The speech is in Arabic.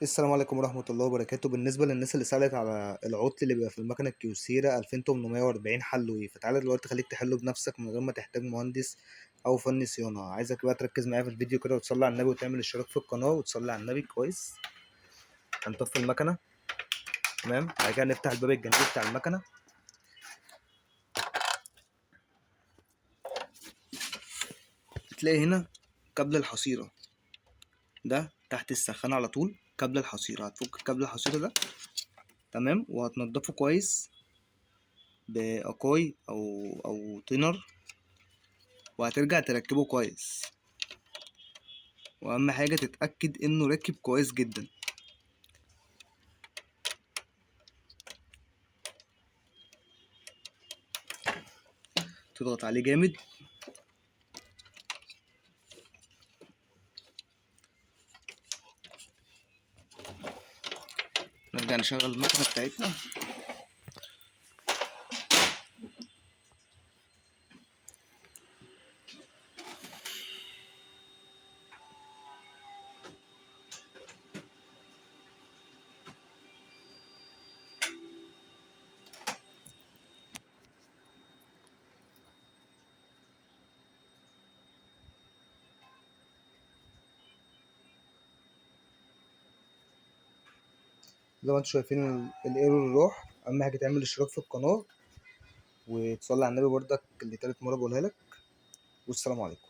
السلام عليكم ورحمة الله وبركاته. بالنسبة للناس اللي سألت على العطل اللي بيبقى في المكنة الكيوسيرا 2840 حله ايه، فتعالى دلوقتي خليك تحله بنفسك من غير ما تحتاج مهندس أو فني صيانة. عايزك بقى تركز معايا في الفيديو كده وتصلي على النبي وتعمل اشتراك في القناة وتصلي على النبي كويس. هنطفي المكنة، تمام. بعد كده نفتح الباب الجانبي بتاع المكنة، تلاقي هنا كابل الحصيرة ده تحت السخانة على طول. كابل الحصيرة هتفك كابل الحصيرة ده، تمام، وهتنضفه كويس بأكاي أو تينر، وهترجع تركبه كويس. واهم حاجة تتأكد انه راكب كويس جدا. تضغط عليه جامد، نرجع نشغل المكنة بتاعتنا. زي ما انتم شايفين الايرور راح. اهم حاجة تعمل اشتراك في القناة وتصلي على النبي بردك اللي تالت مرة بقولها لك، والسلام عليكم.